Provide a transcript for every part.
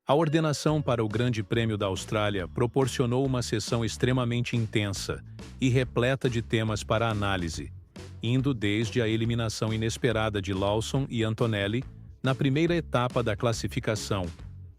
A ordenação para o Grande Prêmio da Austrália proporcionou uma sessão extremamente intensa e repleta de temas para análise, indo desde a eliminação inesperada de Lawson e Antonelli na primeira etapa da classificação,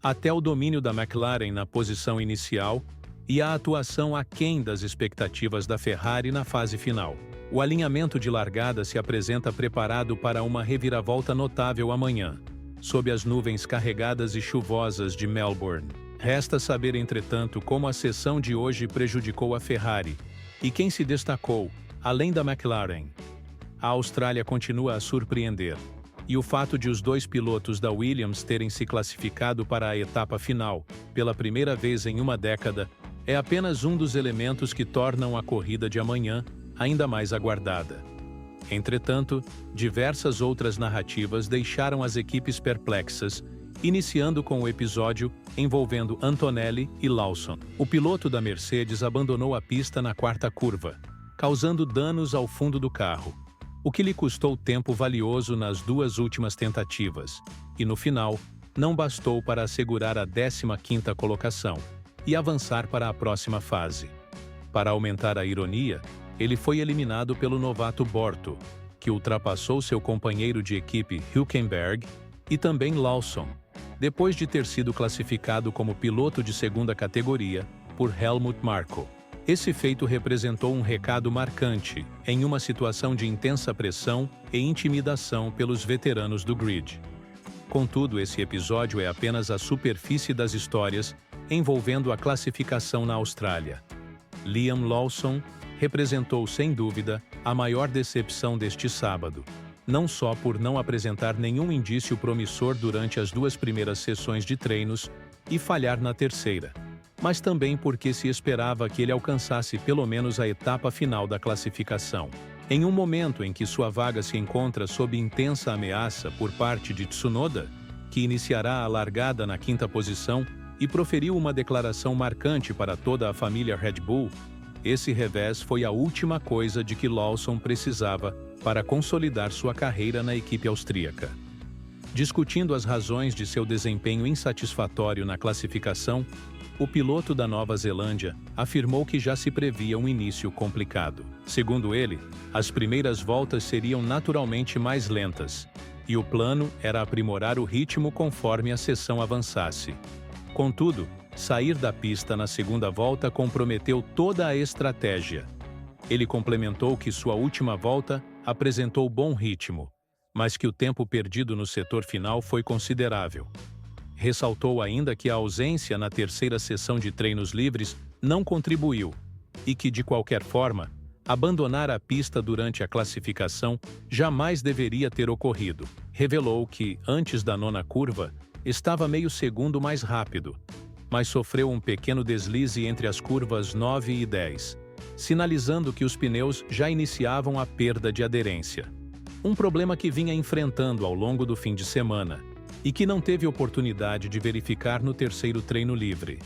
até o domínio da McLaren na posição inicial e a atuação aquém das expectativas da Ferrari na fase final. O alinhamento de largada se apresenta preparado para uma reviravolta notável amanhã, sob as nuvens carregadas e chuvosas de Melbourne. Resta saber, entretanto, como a sessão de hoje prejudicou a Ferrari e quem se destacou, além da McLaren. A Austrália continua a surpreender, e o fato de os dois pilotos da Williams terem se classificado para a etapa final, pela primeira vez em uma década, é apenas um dos elementos que tornam a corrida de amanhã ainda mais aguardada. Entretanto, diversas outras narrativas deixaram as equipes perplexas, iniciando com o episódio envolvendo Antonelli e Lawson. O piloto da Mercedes abandonou a pista na quarta curva, causando danos ao fundo do carro, o que lhe custou tempo valioso nas duas últimas tentativas, e no final, não bastou para assegurar a 15ª colocação e avançar para a próxima fase. Para aumentar a ironia, ele foi eliminado pelo novato Borto, que ultrapassou seu companheiro de equipe Hülkenberg e também Lawson, depois de ter sido classificado como piloto de segunda categoria por Helmut Marko. Esse feito representou um recado marcante em uma situação de intensa pressão e intimidação pelos veteranos do grid. Contudo, esse episódio é apenas a superfície das histórias envolvendo a classificação na Austrália. Liam Lawson representou, sem dúvida, a maior decepção deste sábado, não só por não apresentar nenhum indício promissor durante as duas primeiras sessões de treinos e falhar na terceira, mas também porque se esperava que ele alcançasse pelo menos a etapa final da classificação. Em um momento em que sua vaga se encontra sob intensa ameaça por parte de Tsunoda, que iniciará a largada na 5ª posição e proferiu uma declaração marcante para toda a família Red Bull, esse revés foi a última coisa de que Lawson precisava para consolidar sua carreira na equipe austríaca. Discutindo as razões de seu desempenho insatisfatório na classificação, o piloto da Nova Zelândia afirmou que já se previa um início complicado. Segundo ele, as primeiras voltas seriam naturalmente mais lentas, e o plano era aprimorar o ritmo conforme a sessão avançasse. Contudo, sair da pista na segunda volta comprometeu toda a estratégia. Ele complementou que sua última volta apresentou bom ritmo, mas que o tempo perdido no setor final foi considerável. Ressaltou ainda que a ausência na terceira sessão de treinos livres não contribuiu e que, de qualquer forma, abandonar a pista durante a classificação jamais deveria ter ocorrido. Revelou que, antes da 9ª curva, estava meio segundo mais rápido, mas sofreu um pequeno deslize entre as curvas 9 e 10, sinalizando que os pneus já iniciavam a perda de aderência. Um problema que vinha enfrentando ao longo do fim de semana e que não teve oportunidade de verificar no terceiro treino livre.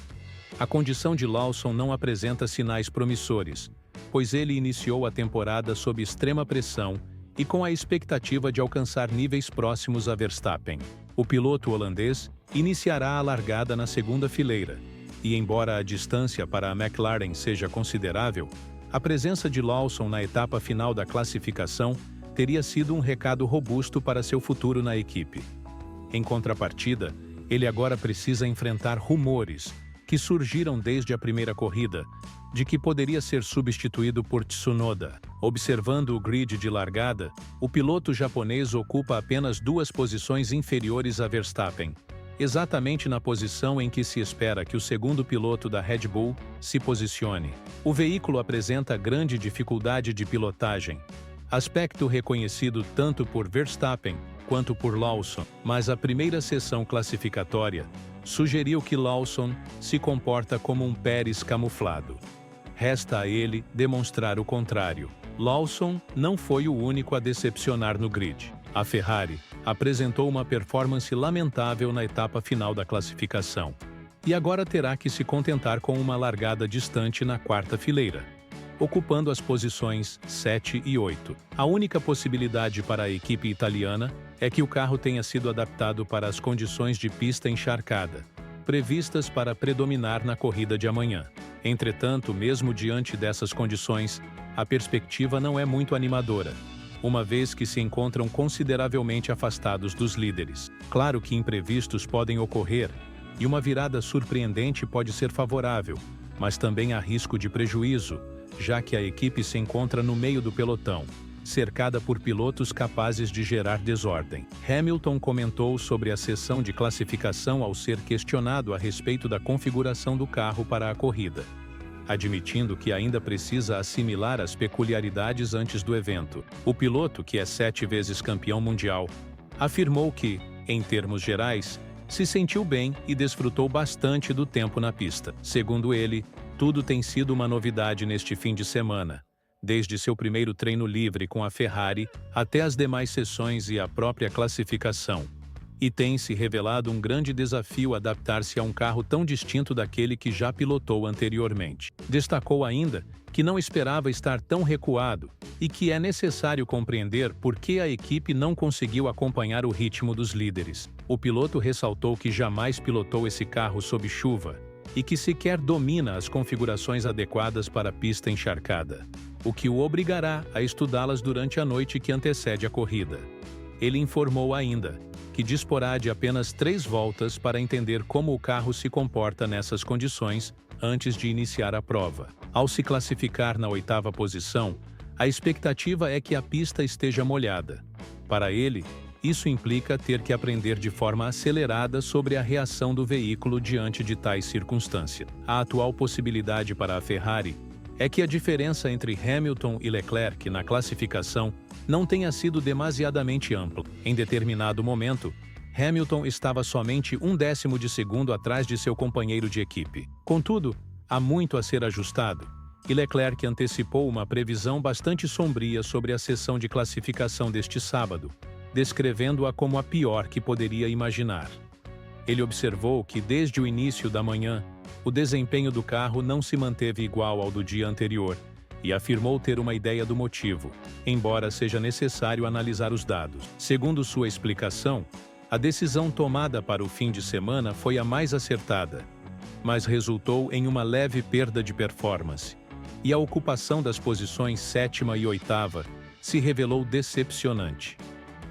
A condição de Lawson não apresenta sinais promissores, pois ele iniciou a temporada sob extrema pressão e com a expectativa de alcançar níveis próximos a Verstappen. O piloto holandês iniciará a largada na segunda fileira, e embora a distância para a McLaren seja considerável, a presença de Lawson na etapa final da classificação teria sido um recado robusto para seu futuro na equipe. Em contrapartida, ele agora precisa enfrentar rumores, que surgiram desde a primeira corrida, de que poderia ser substituído por Tsunoda. Observando o grid de largada, o piloto japonês ocupa apenas 2 posições inferiores a Verstappen, exatamente na posição em que se espera que o segundo piloto da Red Bull se posicione. O veículo apresenta grande dificuldade de pilotagem, aspecto reconhecido tanto por Verstappen quanto por Lawson, mas a primeira sessão classificatória sugeriu que Lawson se comporta como um Pérez camuflado. Resta a ele demonstrar o contrário. Lawson não foi o único a decepcionar no grid. A Ferrari apresentou uma performance lamentável na etapa final da classificação, e agora terá que se contentar com uma largada distante na 4ª fileira, ocupando as posições 7 e 8. A única possibilidade para a equipe italiana é que o carro tenha sido adaptado para as condições de pista encharcada, previstas para predominar na corrida de amanhã. Entretanto, mesmo diante dessas condições, a perspectiva não é muito animadora, uma vez que se encontram consideravelmente afastados dos líderes. Claro que imprevistos podem ocorrer, e uma virada surpreendente pode ser favorável, mas também há risco de prejuízo, já que a equipe se encontra no meio do pelotão, cercada por pilotos capazes de gerar desordem. Hamilton comentou sobre a sessão de classificação ao ser questionado a respeito da configuração do carro para a corrida, admitindo que ainda precisa assimilar as peculiaridades antes do evento. O piloto, que é 7 vezes campeão mundial, afirmou que, em termos gerais, se sentiu bem e desfrutou bastante do tempo na pista. Segundo ele, tudo tem sido uma novidade neste fim de semana, desde seu primeiro treino livre com a Ferrari até as demais sessões e a própria classificação. E tem se revelado um grande desafio adaptar-se a um carro tão distinto daquele que já pilotou anteriormente. Destacou ainda que não esperava estar tão recuado e que é necessário compreender por que a equipe não conseguiu acompanhar o ritmo dos líderes. O piloto ressaltou que jamais pilotou esse carro sob chuva e que sequer domina as configurações adequadas para a pista encharcada, o que o obrigará a estudá-las durante a noite que antecede a corrida. Ele informou ainda que disporá de apenas 3 voltas para entender como o carro se comporta nessas condições antes de iniciar a prova. Ao se classificar na 8ª posição, a expectativa é que a pista esteja molhada. Para ele, isso implica ter que aprender de forma acelerada sobre a reação do veículo diante de tais circunstâncias. A atual possibilidade para a Ferrari é que a diferença entre Hamilton e Leclerc na classificação não tenha sido demasiadamente ampla. Em determinado momento, Hamilton estava somente 1/10 de segundo atrás de seu companheiro de equipe. Contudo, há muito a ser ajustado, e Leclerc antecipou uma previsão bastante sombria sobre a sessão de classificação deste sábado, descrevendo-a como a pior que poderia imaginar. Ele observou que desde o início da manhã, o desempenho do carro não se manteve igual ao do dia anterior, e afirmou ter uma ideia do motivo, embora seja necessário analisar os dados. Segundo sua explicação, a decisão tomada para o fim de semana foi a mais acertada, mas resultou em uma leve perda de performance, e a ocupação das posições 7ª e 8ª se revelou decepcionante,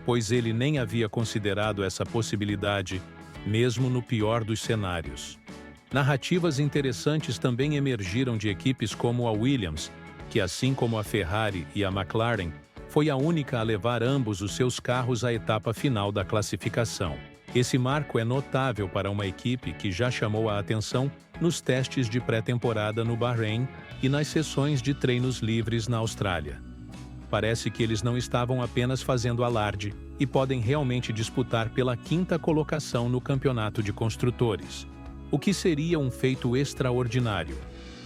pois ele nem havia considerado essa possibilidade, mesmo no pior dos cenários. Narrativas interessantes também emergiram de equipes como a Williams, que, assim como a Ferrari e a McLaren, foi a única a levar ambos os seus carros à etapa final da classificação. Esse marco é notável para uma equipe que já chamou a atenção nos testes de pré-temporada no Bahrein e nas sessões de treinos livres na Austrália. Parece que eles não estavam apenas fazendo alarde e podem realmente disputar pela 5ª colocação no campeonato de construtores, o que seria um feito extraordinário,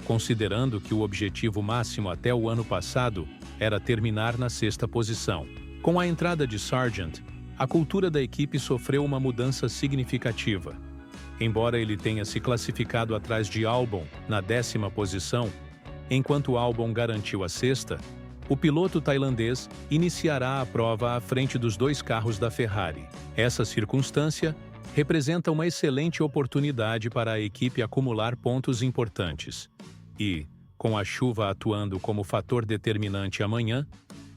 considerando que o objetivo máximo até o ano passado era terminar na 6ª posição. Com a entrada de Sargent, a cultura da equipe sofreu uma mudança significativa. Embora ele tenha se classificado atrás de Albon na 10ª posição, enquanto Albon garantiu a 6ª, o piloto tailandês iniciará a prova à frente dos 2 carros da Ferrari. Essa circunstância representa uma excelente oportunidade para a equipe acumular pontos importantes. E, com a chuva atuando como fator determinante amanhã,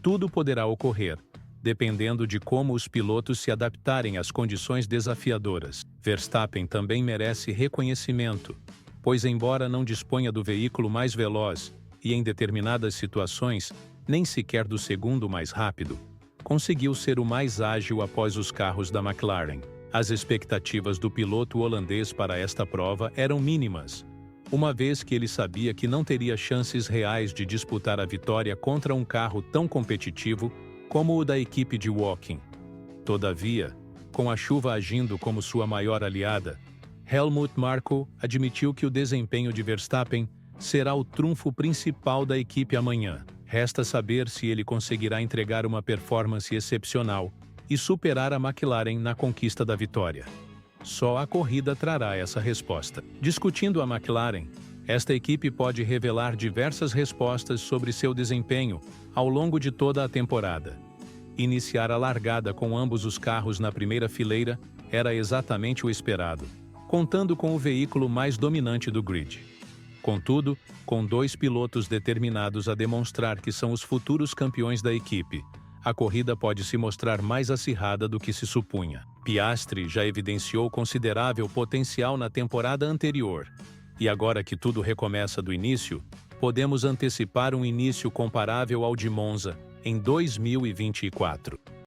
tudo poderá ocorrer, dependendo de como os pilotos se adaptarem às condições desafiadoras. Verstappen também merece reconhecimento, pois embora não disponha do veículo mais veloz e em determinadas situações, nem sequer do segundo mais rápido, conseguiu ser o mais ágil após os carros da McLaren. As expectativas do piloto holandês para esta prova eram mínimas, uma vez que ele sabia que não teria chances reais de disputar a vitória contra um carro tão competitivo como o da equipe de Woking. Todavia, com a chuva agindo como sua maior aliada, Helmut Marko admitiu que o desempenho de Verstappen será o trunfo principal da equipe amanhã. Resta saber se ele conseguirá entregar uma performance excepcional e superar a McLaren na conquista da vitória. Só a corrida trará essa resposta. Discutindo a McLaren, esta equipe pode revelar diversas respostas sobre seu desempenho ao longo de toda a temporada. Iniciar a largada com ambos os carros na primeira fileira era exatamente o esperado, contando com o veículo mais dominante do grid. Contudo, com 2 pilotos determinados a demonstrar que são os futuros campeões da equipe, a corrida pode se mostrar mais acirrada do que se supunha. Piastri já evidenciou considerável potencial na temporada anterior, e agora que tudo recomeça do início, podemos antecipar um início comparável ao de Monza em 2024.